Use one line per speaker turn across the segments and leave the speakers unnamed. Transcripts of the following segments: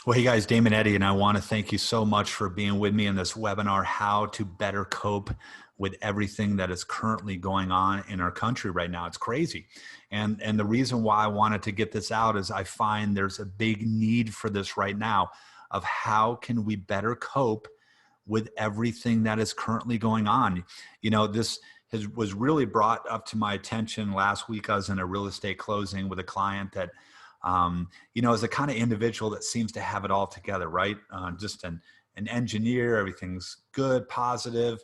Well, hey guys, Damon Eddy, and I want to thank you so much for being with me in this webinar, How to Better Cope with Everything that is currently going on in our country right now. It's crazy. And the reason why I wanted to get this out is I find there's a big need for this right now of how can we better cope with everything that is currently going on. You know, was really brought up to my attention last week. I was in a real estate closing with a client that is the kind of individual that seems to have it all together, right? Just an engineer, everything's good, positive.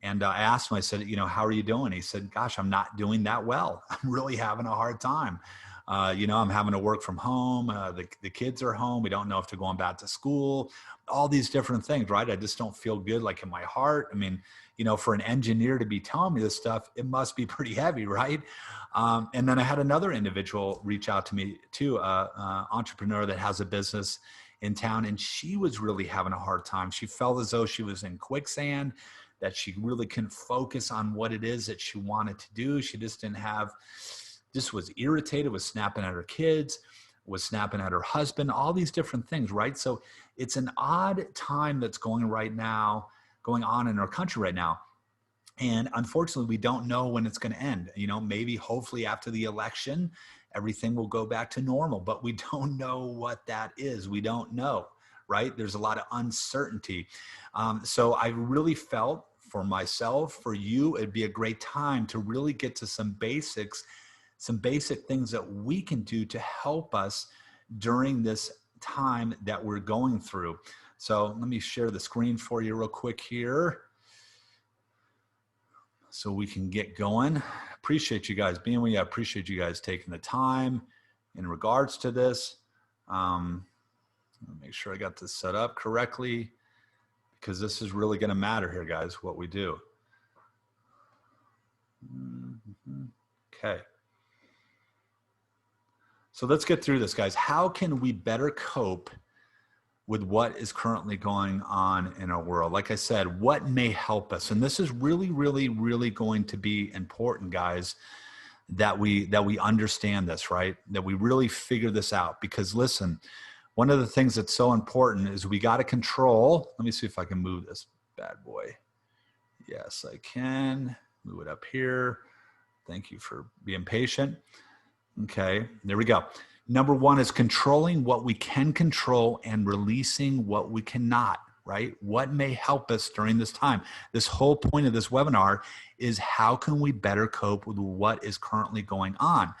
And I asked him, I said, how are you doing? He said, gosh, I'm not doing that well. I'm really having a hard time. I'm having to work from home. The kids are home. We don't know if they're going back to school, all these different things, right? I just don't feel good, like in my heart. I mean, for an engineer to be telling me this stuff, it must be pretty heavy, right? And then I had another individual reach out to me too, entrepreneur that has a business in town, and she was really having a hard time. She felt as though she was in quicksand, that she really couldn't focus on what it is that she wanted to do. She just was irritated, was snapping at her kids, was snapping at her husband, all these different things, right? So it's an odd time that's going on in our country right now. And unfortunately, we don't know when it's going to end. Maybe hopefully after the election, everything will go back to normal, but we don't know what that is. We don't know, right? There's a lot of uncertainty. So I really felt for myself, for you, it'd be a great time to really get to some basic things that we can do to help us during this time that we're going through. So let me share the screen for you real quick here so we can get going. Appreciate you guys being with me. I appreciate you guys taking the time in regards to this. Make sure I got this set up correctly, because this is really going to matter here, guys, what we do. Okay. So let's get through this, guys. How can we better cope with what is currently going on in our world? Like I said, what may help us? And this is really, really, really going to be important, guys, that we understand this, right? That we really figure this out. Because listen, one of the things that's so important is we got to control. Let me see if I can move this bad boy. Yes, I can move it up here. Thank you for being patient. Okay, there we go. Number one is controlling what we can control and releasing what we cannot, right? What may help us during this time? This whole point of this webinar is how can we better cope with what is currently going on?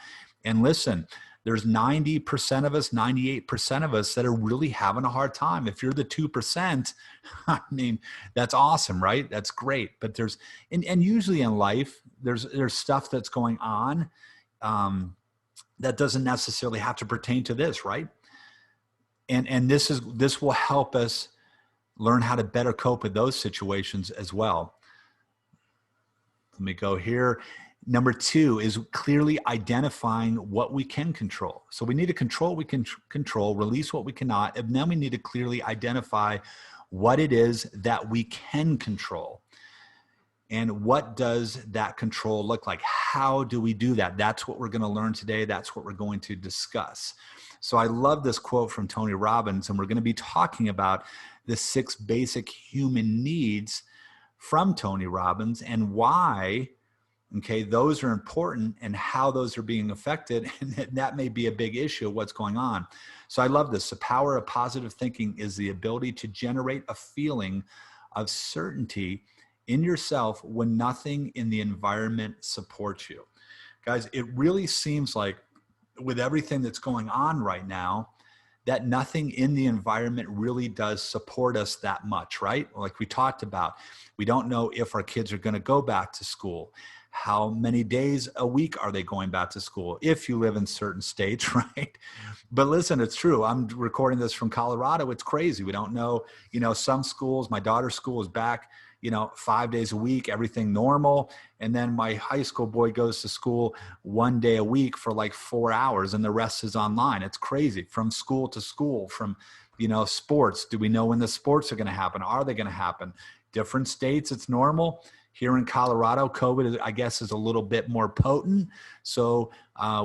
And listen, there's 90% of us, 98% of us that are really having a hard time. If you're the 2%, I mean, that's awesome, right? That's great. But there's, and usually in life, there's stuff that's going on that doesn't necessarily have to pertain to this, right? And this will help us learn how to better cope with those situations as well. Let me go here. Number two is clearly identifying what we can control. So we need to control what we can control, release what we cannot, and then we need to clearly identify what it is that we can control. And what does that control look like? How do we do that? That's what we're going to learn today. That's what we're going to discuss. So I love this quote from Tony Robbins, and we're going to be talking about the 6 basic human needs from Tony Robbins and why, okay, those are important and how those are being affected. And that may be a big issue of what's going on. So I love this. The power of positive thinking is the ability to generate a feeling of certainty in yourself when nothing in the environment supports you. Guys, it really seems like with everything that's going on right now, that nothing in the environment really does support us that much, right? Like we talked about, we don't know if our kids are going to go back to school. How many days a week are they going back to school? If you live in certain states, right? But listen, it's true. I'm recording this from Colorado. It's crazy. We don't know, some schools, my daughter's school is back, 5 days a week, everything normal. And then my high school boy goes to school 1 day a week for like 4 hours and the rest is online. It's crazy. From school to school, from, sports. Do we know when the sports are going to happen? Are they going to happen? Different states, it's normal. Here in Colorado, COVID, I guess, is a little bit more potent. So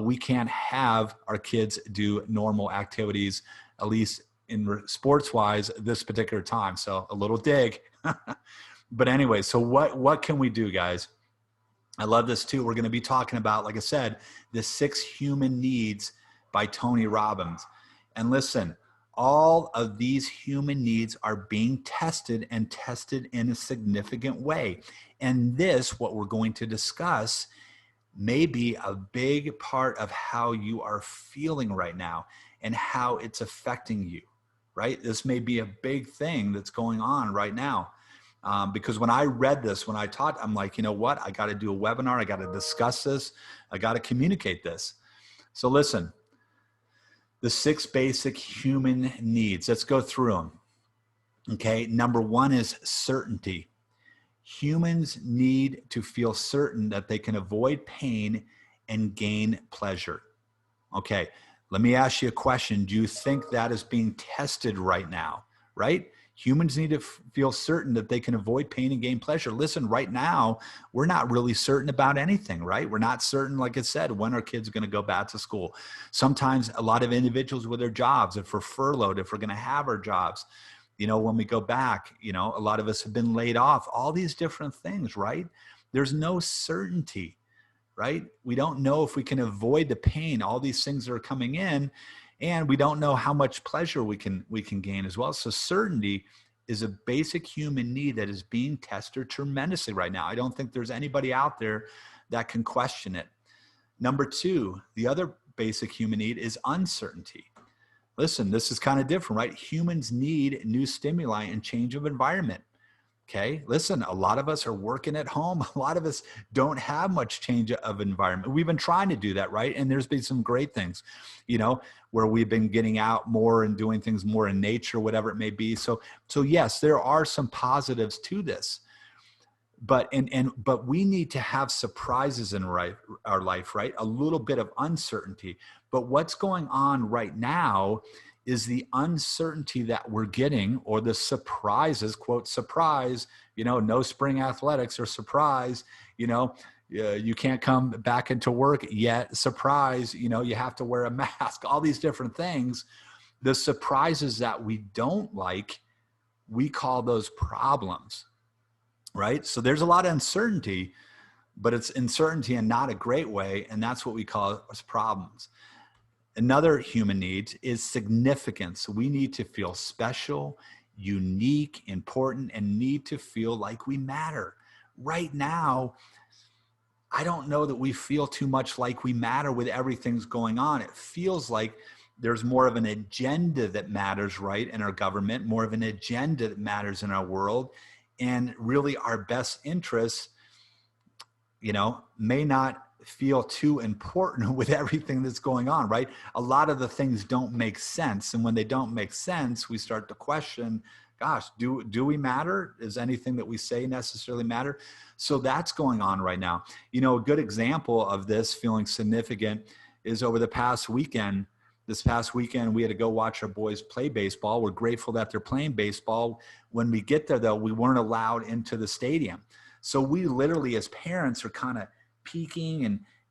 we can't have our kids do normal activities, at least sports wise this particular time. So a little dig. But anyway, so what can we do, guys? I love this too. We're going to be talking about, like I said, the 6 human needs by Tony Robbins. And listen, all of these human needs are being tested and tested in a significant way. And this, what we're going to discuss, may be a big part of how you are feeling right now and how it's affecting you, right? This may be a big thing that's going on right now. Because when I read this, when I taught, I'm like, you know what? I got to do a webinar. I got to discuss this. I got to communicate this. So listen, the 6 basic human needs. Let's go through them. Okay. Number 1 is certainty. Humans need to feel certain that they can avoid pain and gain pleasure. Okay. Let me ask you a question. Do you think that is being tested right now? Right? Humans need to feel certain that they can avoid pain and gain pleasure. Listen, right now, we're not really certain about anything, right? We're not certain, like I said, when our kids are going to go back to school. Sometimes a lot of individuals with their jobs, if we're furloughed, if we're going to have our jobs, you know, when we go back, you know, a lot of us have been laid off, all these different things, right? There's no certainty, right? We don't know if we can avoid the pain, all these things that are coming in. And we don't know how much pleasure we can gain as well. So certainty is a basic human need that is being tested tremendously right now. I don't think there's anybody out there that can question it. Number 2, the other basic human need is uncertainty. Listen, this is kind of different, right? Humans need new stimuli and change of environment. Okay. Listen, a lot of us are working at home. A lot of us don't have much change of environment. We've been trying to do that, right? And there's been some great things, you know, where we've been getting out more and doing things more in nature, whatever it may be. So yes, there are some positives to this, but we need to have surprises in our life, right? A little bit of uncertainty. But what's going on right now is the uncertainty that we're getting, or the surprises, quote, surprise, you know, no spring athletics, or surprise, you know, you can't come back into work yet, surprise, you know, you have to wear a mask, all these different things. The surprises that we don't like, we call those problems, right? So there's a lot of uncertainty, but it's uncertainty in not a great way. And that's what we call as problems. Another human need is significance. We need to feel special, unique, important, and need to feel like we matter. Right now, I don't know that we feel too much like we matter with everything's going on. It feels like there's more of an agenda that matters, right, in our government, more of an agenda that matters in our world. And really our best interests, you know, may not feel too important with everything that's going on, right? A lot of the things don't make sense. And when they don't make sense, we start to question, gosh, do we matter? Is anything that we say necessarily matter? So that's going on right now. You know, a good example of this feeling significant is over the past weekend. This past weekend, we had to go watch our boys play baseball. We're grateful that they're playing baseball. When we get there, though, we weren't allowed into the stadium. So we literally, as parents, are kind of peeking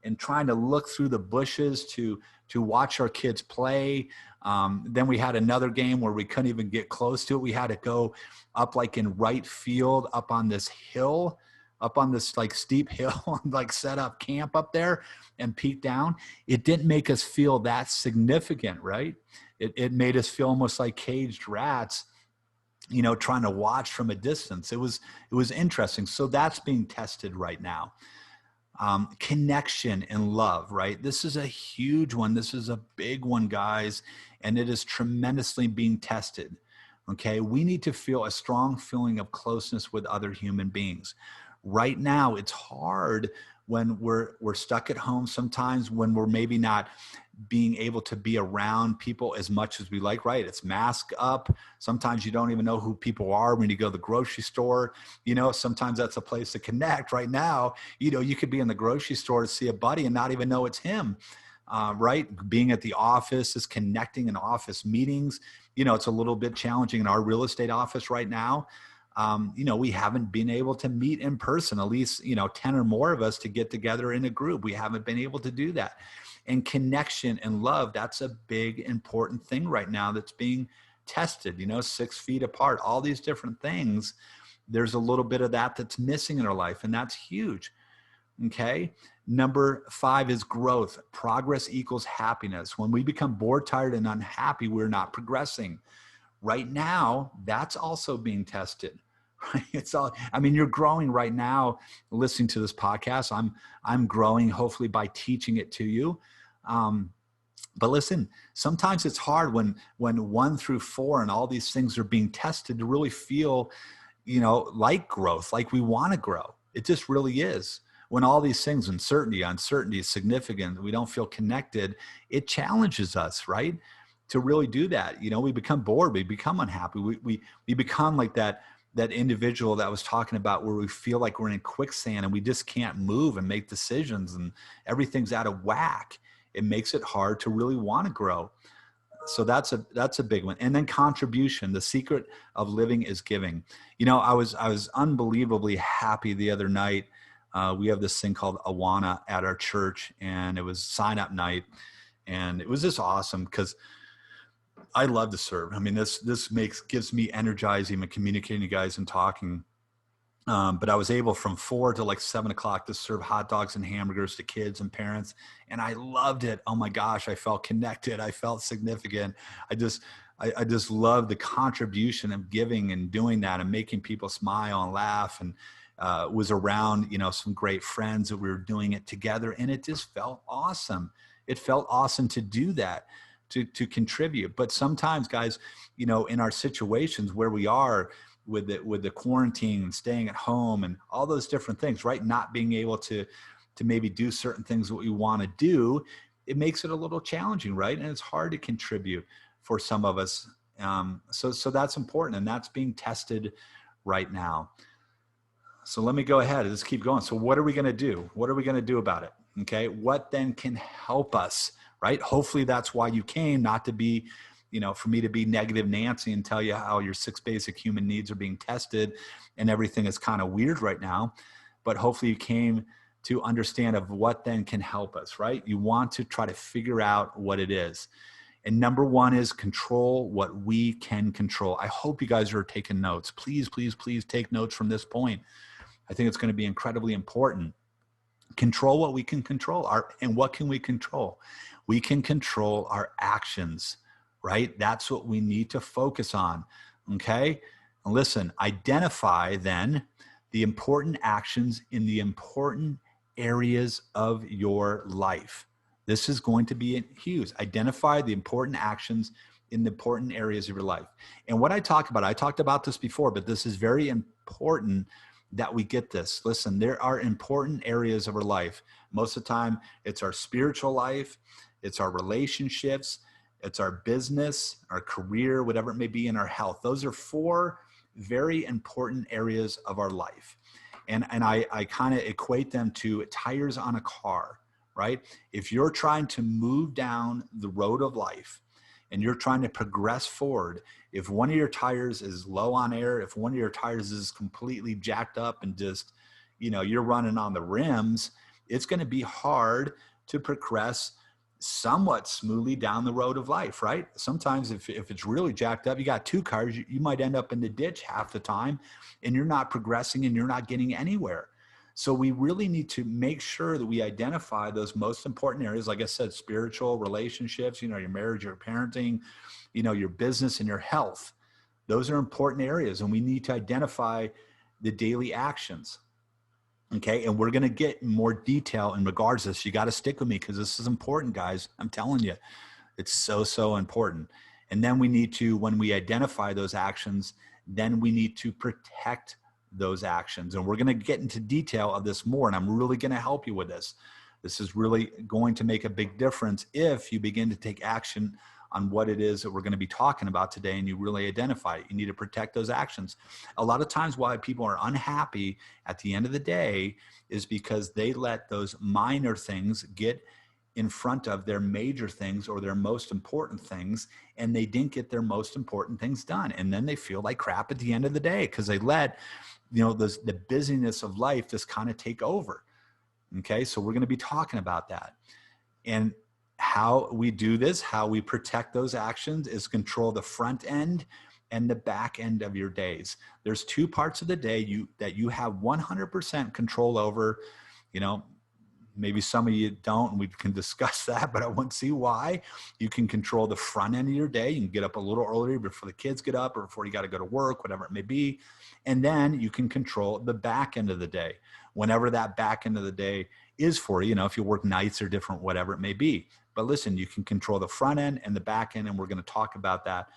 and trying to look through the bushes to watch our kids play. Then we had another game where we couldn't even get close to it. We had to go up like in right field, up on this hill, up on this like steep hill, like set up camp up there and peek down. It didn't make us feel that significant, right? It made us feel almost like caged rats, you know, trying to watch from a distance. It was interesting. So that's being tested right now. Connection and love, right? This is a huge one. This is a big one, guys, and it is tremendously being tested. Okay. We need to feel a strong feeling of closeness with other human beings. Right now, it's hard when we're stuck at home sometimes, when we're maybe not being able to be around people as much as we like, right? It's mask up. Sometimes you don't even know who people are when you go to the grocery store. You know, sometimes that's a place to connect. Right now, you know, you could be in the grocery store to see a buddy and not even know it's him, right? Being at the office is connecting in office meetings. You know, it's a little bit challenging in our real estate office right now. You know, we haven't been able to meet in person, at least, you know, 10 or more of us to get together in a group. We haven't been able to do that. And connection and love, that's a big, important thing right now that's being tested, 6 feet apart, all these different things. There's a little bit of that's missing in our life, and that's huge. Okay. Number 5 is growth. Progress equals happiness. When we become bored, tired, and unhappy, we're not progressing. Right now, that's also being tested. Right? You're growing right now listening to this podcast. I'm growing, hopefully, by teaching it to you. But listen, sometimes it's hard when 1 through 4 and all these things are being tested to really feel, like growth, like we want to grow. It just really is. When all these things, uncertainty is significant, we don't feel connected, it challenges us, right? To really do that. We become bored, we become unhappy. We become like that individual that I was talking about, where we feel like we're in quicksand and we just can't move and make decisions and everything's out of whack. It makes it hard to really want to grow. So that's a big one. And then contribution. The secret of living is giving. I was unbelievably happy the other night. We have this thing called Awana at our church, and it was sign up night, and it was just awesome because I love to serve. This gives me energizing and communicating to you guys and talking. But I was able from 4 to like 7 o'clock to serve hot dogs and hamburgers to kids and parents. And I loved it. Oh my gosh. I felt connected. I felt significant. I just love the contribution of giving and doing that and making people smile and laugh, and was around, some great friends that we were doing it together. And it just felt awesome. It felt awesome to do that, to contribute. But sometimes, guys, in our situations where we are with the quarantine and staying at home and all those different things, right? Not being able to maybe do certain things that we want to do, it makes it a little challenging, right? And it's hard to contribute for some of us. So that's important, and that's being tested right now. So let me go ahead and just keep going. So what are we going to do? What are we going to do about it? Okay. What then can help us, right? Hopefully that's why you came, not to be, for me to be negative Nancy and tell you how your 6 basic human needs are being tested and everything is kind of weird right now. But hopefully you came to understand of what then can help us, right? You want to try to figure out what it is. And number 1 is control what we can control. I hope you guys are taking notes. Please, please, please take notes from this point. I think it's going to be incredibly important. Control what we can control. And what can we control? We can control our actions, right? That's what we need to focus on, okay? And listen, identify then the important actions in the important areas of your life. This is going to be huge. Identify the important actions in the important areas of your life. And what I talked about this before, but this is very important that we get this. Listen, there are important areas of our life. Most of the time, it's our spiritual life, it's our relationships, it's our business, our career, whatever it may be, in our health. Those are 4 very important areas of our life. And I kind of equate them to tires on a car, right? If you're trying to move down the road of life and you're trying to progress forward, if one of your tires is low on air, if one of your tires is completely jacked up and just, you're running on the rims, it's going to be hard to progress somewhat smoothly down the road of life, right? Sometimes if it's really jacked up, you got 2 cars, you might end up in the ditch half the time, and you're not progressing and you're not getting anywhere. So we really need to make sure that we identify those most important areas. Like I said, spiritual, relationships, your marriage, your parenting, your business, and your health. Those are important areas, and we need to identify the daily actions. Okay. And we're going to get more detail in regards to this. You got to stick with me because this is important, guys. I'm telling you, it's so important. And then we need to, when we identify those actions, then we need to protect those actions. And we're going to get into detail of this more. And I'm really going to help you with this. This is really going to make a big difference if you begin to take action on what it is that we're going to be talking about today, and you really identify it. You need to protect those actions. A lot of times why people are unhappy at the end of the day is because they let those minor things get in front of their major things or their most important things, and they didn't get their most important things done. And then they feel like crap at the end of the day because they let, the busyness of life just kind of take over. Okay, so we're going to be talking about that. And how we do this, how we protect those actions, is control the front end and the back end of your days. There's two parts of the day that you have 100% control over. You know, maybe some of you don't, and we can discuss that, but I won't see why. You can control the front end of your day. You can get up a little earlier before the kids get up or before you got to go to work, whatever it may be. And then you can control the back end of the day, whenever that back end of the day is for you. You know, if you work nights or different, whatever it may be. But listen, you can control the front end and the back end, and we're going to talk about that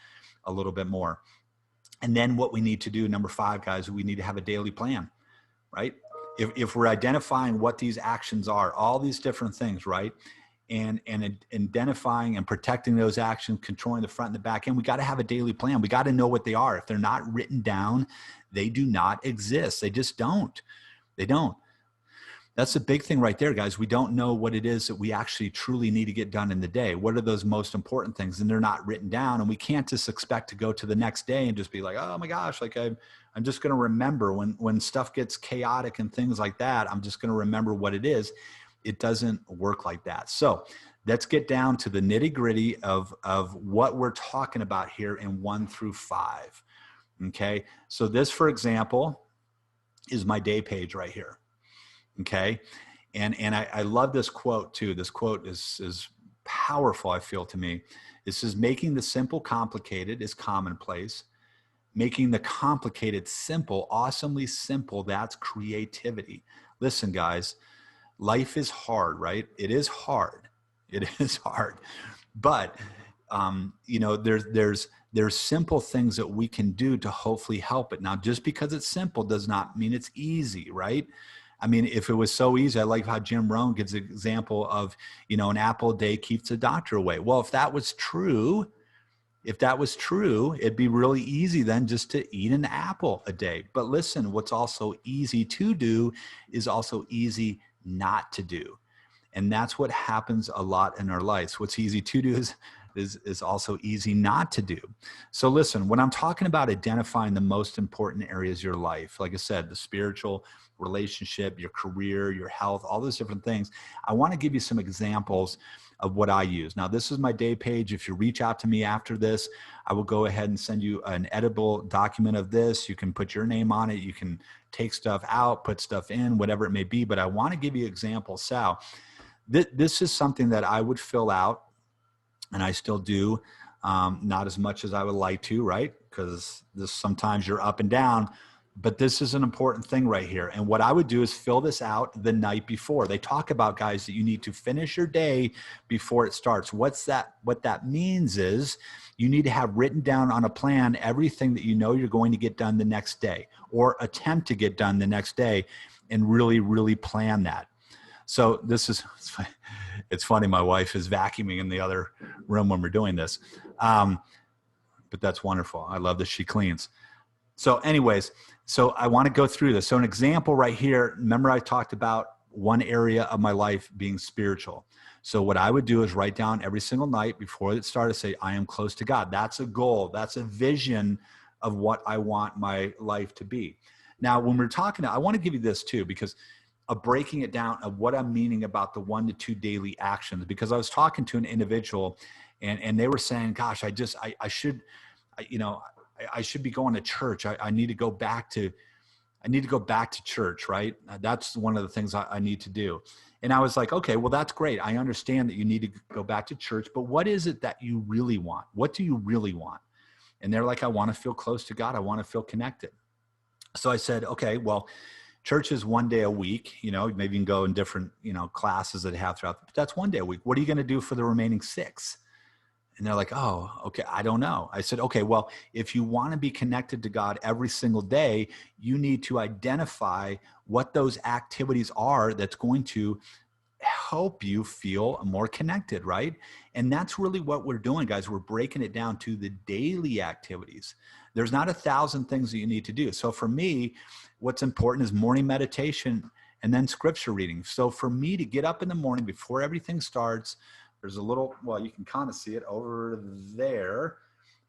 a little bit more. And then what we need to do, number 5, guys, we need to have a daily plan, right? If we're identifying what these actions are, all these different things, right? And identifying and protecting those actions, controlling the front and the back end, we got to have a daily plan. We got to know what they are. If they're not written down, they do not exist. They just don't. They don't. That's the big thing right there, guys. We don't know what it is that we actually truly need to get done in the day. What are those most important things? And they're not written down. And we can't just expect to go to the next day and just be like, oh my gosh, like I'm just going to remember when stuff gets chaotic and things like that. I'm just going to remember what it is. It doesn't work like that. So let's get down to the nitty gritty of what we're talking about here in 1 through 5. Okay. So this, for example, is my day page right here. Okay. And I love this quote too. This quote is powerful, I feel, to me. It says, making the simple complicated is commonplace. Making the complicated simple, awesomely simple, that's creativity. Listen, guys, life is hard, right? It is hard. It is hard. But, you know, there's simple things that we can do to hopefully help it. Now, just because it's simple does not mean it's easy, right? I mean, if it was so easy, I like how Jim Rohn gives an example of, you know, an apple a day keeps the doctor away. Well, if that was true, it'd be really easy then just to eat an apple a day. But listen, what's also easy to do is also easy not to do. And that's what happens a lot in our lives. What's easy to do is also easy not to do. So listen, when I'm talking about identifying the most important areas of your life, like I said, the spiritual, relationship, your career, your health, all those different things, I want to give you some examples of what I use. Now, this is my day page. If you reach out to me after this, I will go ahead and send you an editable document of this. You can put your name on it. You can take stuff out, put stuff in, whatever it may be. But I want to give you examples. Sal, this is something that I would fill out, and I still do, not as much as I would like to, right? Because sometimes you're up and down. But this is an important thing right here. And what I would do is fill this out the night before. They talk about, guys, that you need to finish your day before it starts. What that means is you need to have written down on a plan everything that you know you're going to get done the next day or attempt to get done the next day, and really, really plan that. So it's funny. My wife is vacuuming in the other room when we're doing this. But that's wonderful. I love that she cleans. So anyways, so I want to go through this. So an example right here, remember I talked about one area of my life being spiritual. So what I would do is write down every single night before it started, say, I am close to God. That's a goal. That's a vision of what I want my life to be. Now, when we're talking, I want to give you this too, because of breaking it down of what I'm meaning about the 1 to 2 daily actions, because I was talking to an individual and they were saying, gosh, I should be going to church. I need to go back to church, right? That's one of the things I need to do. And I was like, okay, well, that's great. I understand that you need to go back to church, but what is it that you really want? What do you really want? And they're like, I want to feel close to God. I want to feel connected. So I said, okay, well, church is 1 day a week. You know, maybe you can go in different, classes that have throughout. But that's 1 day a week. What are you going to do for the remaining 6? And they're like, oh, okay, I don't know. I said, okay, well, if you want to be connected to God every single day, you need to identify what those activities are that's going to help you feel more connected, right? And that's really what we're doing, guys. We're breaking it down to the daily activities. There's not 1,000 things that you need to do. So for me, what's important is morning meditation and then scripture reading. So for me to get up in the morning before everything starts, there's a little, well, you can kind of see it over there,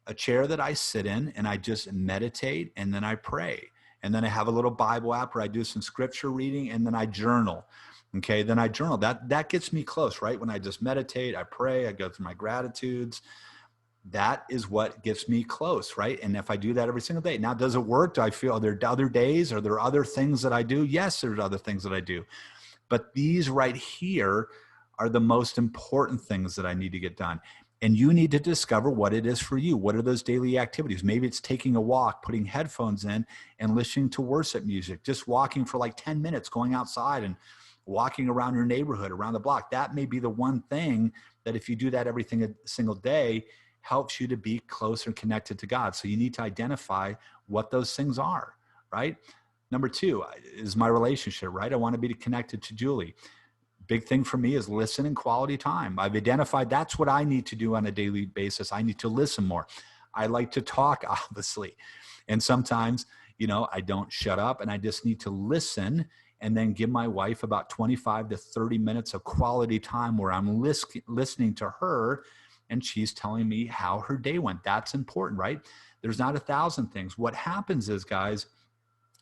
a chair that I sit in, and I just meditate, and then I pray. And then I have a little Bible app where I do some scripture reading, and then I journal. Okay, then I journal. That gets me close, right? When I just meditate, I pray, I go through my gratitudes. That is what gets me close, right? And if I do that every single day, now does it work? Do I feel, are there other days? Are there other things that I do? Yes, there's other things that I do. But these right here are the most important things that I need to get done. And you need to discover what it is for you. What are those daily activities? Maybe it's taking a walk, putting headphones in and listening to worship music, just walking for like 10 minutes, going outside and walking around your neighborhood, around the block. That may be the one thing that if you do that every single day, helps you to be closer and connected to God. So you need to identify what those things are, right? Number 2 is my relationship, right? I want to be connected to Julie. Big thing for me is listen and quality time. I've identified that's what I need to do on a daily basis. I need to listen more. I like to talk, obviously. And sometimes, I don't shut up and I just need to listen and then give my wife about 25 to 30 minutes of quality time where I'm listening to her and she's telling me how her day went. That's important, right? There's not 1,000 things. What happens is, guys,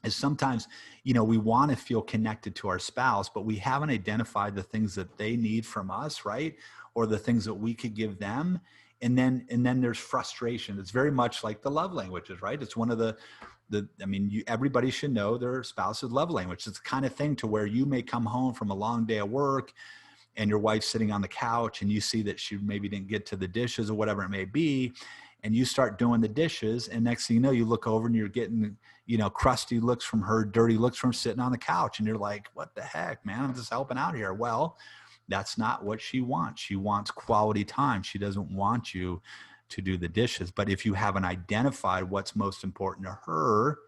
is sometimes, we want to feel connected to our spouse, but we haven't identified the things that they need from us, right? Or the things that we could give them. And then there's frustration. It's very much like the love languages, right? It's one of everybody should know their spouse's love language. It's the kind of thing to where you may come home from a long day of work and your wife's sitting on the couch and you see that she maybe didn't get to the dishes or whatever it may be. And you start doing the dishes. And next thing you know, you look over and you're getting, crusty looks from her, dirty looks from sitting on the couch. And you're like, what the heck, man? I'm just helping out here. Well, that's not what she wants. She wants quality time. She doesn't want you to do the dishes. But if you haven't identified what's most important to her,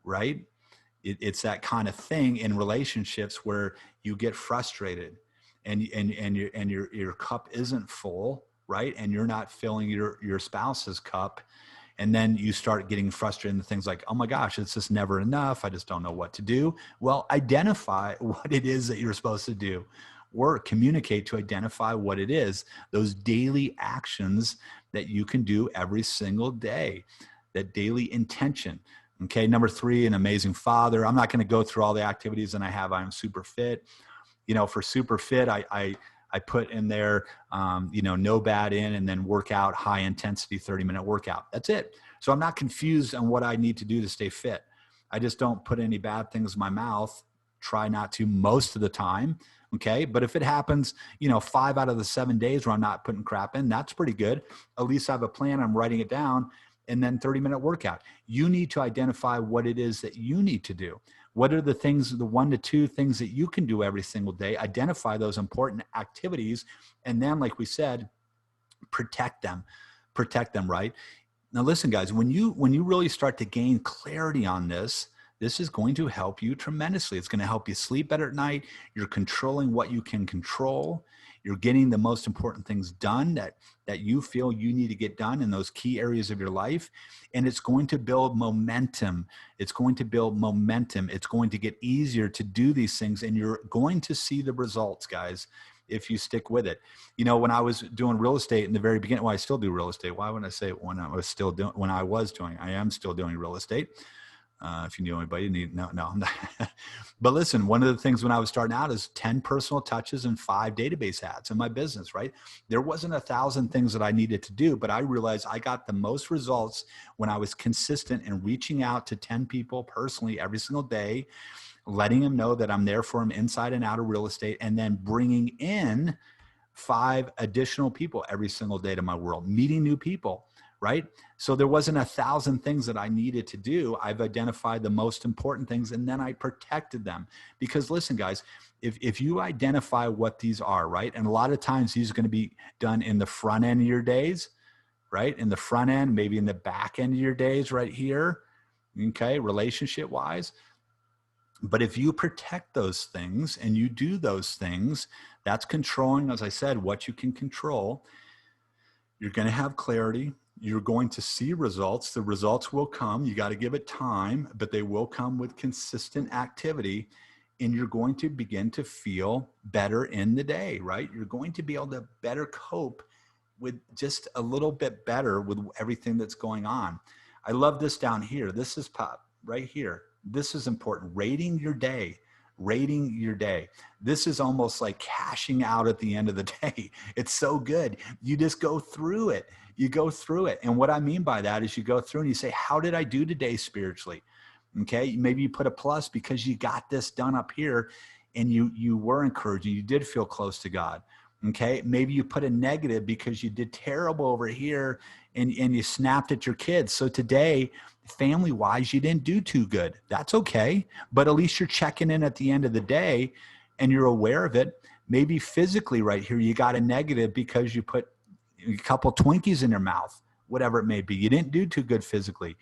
right? It's that kind of thing in relationships where you get frustrated and your cup isn't full, right? And you're not filling your spouse's cup. And then you start getting frustrated in things like, oh my gosh, it's just never enough. I just don't know what to do. Well, identify what it is that you're supposed to do. Communicate to identify what it is, those daily actions that you can do every single day, that daily intention. Okay, number 3, an amazing father. I'm not going to go through all the activities that I have. I'm super fit. For super fit, I put in there, no bad in, and then work out, high intensity, 30-minute workout. That's it. So I'm not confused on what I need to do to stay fit. I just don't put any bad things in my mouth. Try not to most of the time. Okay. But if it happens, 5 out of the 7 days where I'm not putting crap in, that's pretty good. At least I have a plan. I'm writing it down. And then 30-minute workout. You need to identify what it is that you need to do. What are the things, the 1 to 2 things that you can do every single day? Identify those important activities. And then, like we said, protect them, right? Now, listen, guys, when you really start to gain clarity on this is going to help you tremendously. It's going to help you sleep better at night. You're controlling what you can control. You're getting the most important things done that you feel you need to get done in those key areas of your life. And it's going to build momentum. It's going to get easier to do these things. And you're going to see the results, guys, if you stick with it. When I was doing real estate in the very beginning, well, I still do real estate. Why would I say I am still doing real estate. If you knew anybody, no. But listen, one of the things when I was starting out is 10 personal touches and 5 database ads in my business, right? There wasn't 1,000 things that I needed to do, but I realized I got the most results when I was consistent in reaching out to 10 people personally every single day, letting them know that I'm there for them inside and out of real estate, and then bringing in 5 additional people every single day to my world, meeting new people. Right? So there wasn't 1,000 things that I needed to do. I've identified the most important things and then I protected them. Because listen, guys, if you identify what these are, right? And a lot of times these are going to be done in the front end of your days, right? In the front end, maybe in the back end of your days right here, okay, relationship wise. But if you protect those things and you do those things, that's controlling, as I said, what you can control. You're going to have clarity. You're going to see results. The results will come. You got to give it time, but they will come with consistent activity. And you're going to begin to feel better in the day, right? You're going to be able to better cope with just a little bit better with everything that's going on. I love this down here. This is pop right here. This is important. Rating your day. rating your day. This is almost like cashing out at the end of the day. It's so good. You just go through it. You go through it. And what I mean by that is you go through and you say, how did I do today spiritually? Okay. Maybe you put a plus because you got this done up here and you were encouraged. You did feel close to God. Okay. Maybe you put a negative because you did terrible over here and you snapped at your kids. So today, family wise, you didn't do too good. That's okay. But at least you're checking in at the end of the day and you're aware of it. Maybe physically right here, you got a negative because you put a couple Twinkies in your mouth, whatever it may be. You didn't do too good physically.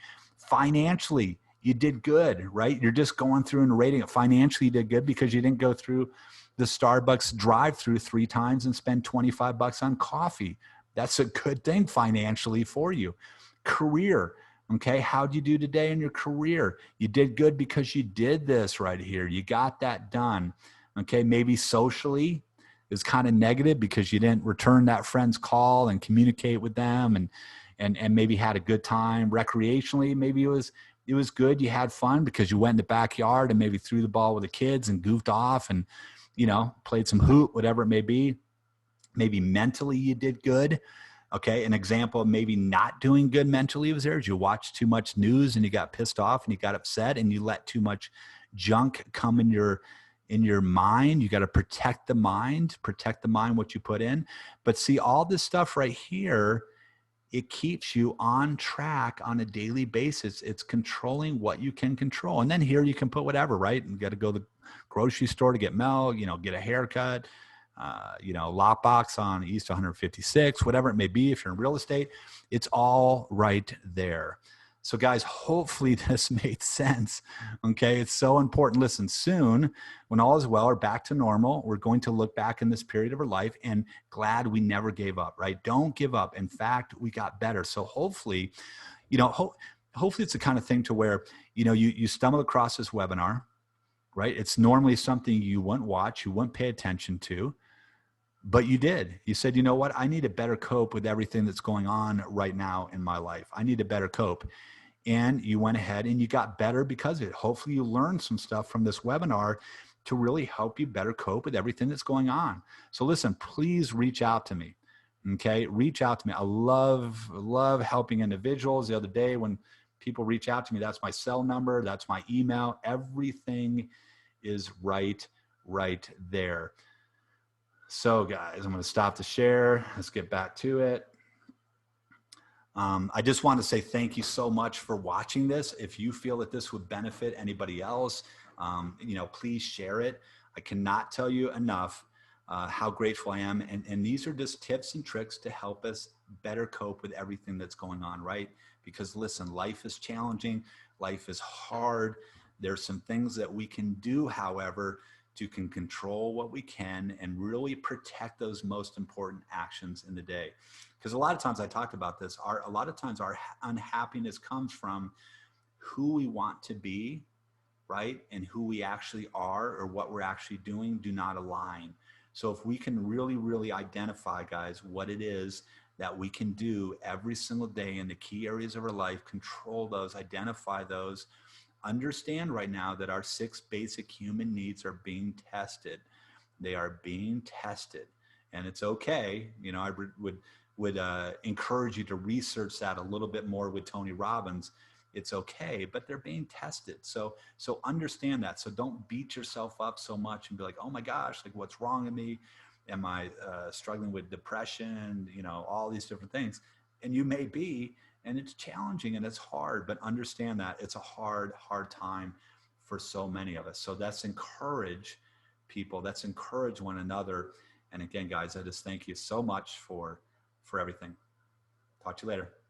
Financially, you did good, right? You're just going through and rating it. Financially, you did good because you didn't go through the Starbucks drive-through 3 times and spend $25 on coffee. That's a good thing financially for you. Career, okay? How'd you do today in your career? You did good because you did this right here. You got that done, okay? Maybe socially is kind of negative because you didn't return that friend's call and communicate with them and maybe had a good time. Recreationally, maybe it was good. You had fun because you went in the backyard and maybe threw the ball with the kids and goofed off and, played some hoop, whatever it may be. Maybe mentally you did good. Okay. An example of maybe not doing good mentally was there is you watched too much news and you got pissed off and you got upset and you let too much junk come in your mind. You got to protect the mind, what you put in. But see, all this stuff right here, it keeps you on track on a daily basis. It's controlling what you can control. And then here you can put whatever, right? You got to go to the grocery store to get milk, get a haircut, lockbox on East 156, whatever it may be. If you're in real estate, it's all right there. So guys, hopefully this made sense. Okay. It's so important. Listen, soon when all is well or back to normal, we're going to look back in this period of our life and glad we never gave up, right? Don't give up. In fact, we got better. So hopefully, hopefully it's the kind of thing to where, you stumble across this webinar, right? It's normally something you wouldn't watch, you wouldn't pay attention to, but you did. You said, you know what? I need to better cope with everything that's going on right now in my life. I need to better cope. And you went ahead and you got better because of it. Hopefully you learned some stuff from this webinar to really help you better cope with everything that's going on. So listen, please reach out to me. Okay. Reach out to me. I love helping individuals. The other day when people reach out to me, that's my cell number. That's my email. Everything is right there. So guys, I'm going to stop the share. Let's get back to it. I just want to say thank you so much for watching this. If you feel that this would benefit anybody else, please share it. I cannot tell you enough how grateful I am. And these are just tips and tricks to help us better cope with everything that's going on, right? Because listen, life is challenging. Life is hard. There's some things that we can do, however, to can control what we can and really protect those most important actions in the day. Because a lot of times I talked about this, a lot of times our unhappiness comes from who we want to be, right? And who we actually are or what we're actually doing do not align. So if we can really identify, guys, what it is that we can do every single day in the key areas of our life, control those, identify those, understand right now that our 6 basic human needs are being tested. They are being tested, and it's okay. I would encourage you to research that a little bit more with Tony Robbins. It's okay, but they're being tested. So understand that. So don't beat yourself up so much and be like, oh my gosh, like what's wrong with me? Am I struggling with depression? All these different things. And you may be, and it's challenging and it's hard, but understand that it's a hard time for so many of us. So let's encourage people. Let's encourage one another. And again, guys, I just thank you so much for everything. Talk to you later.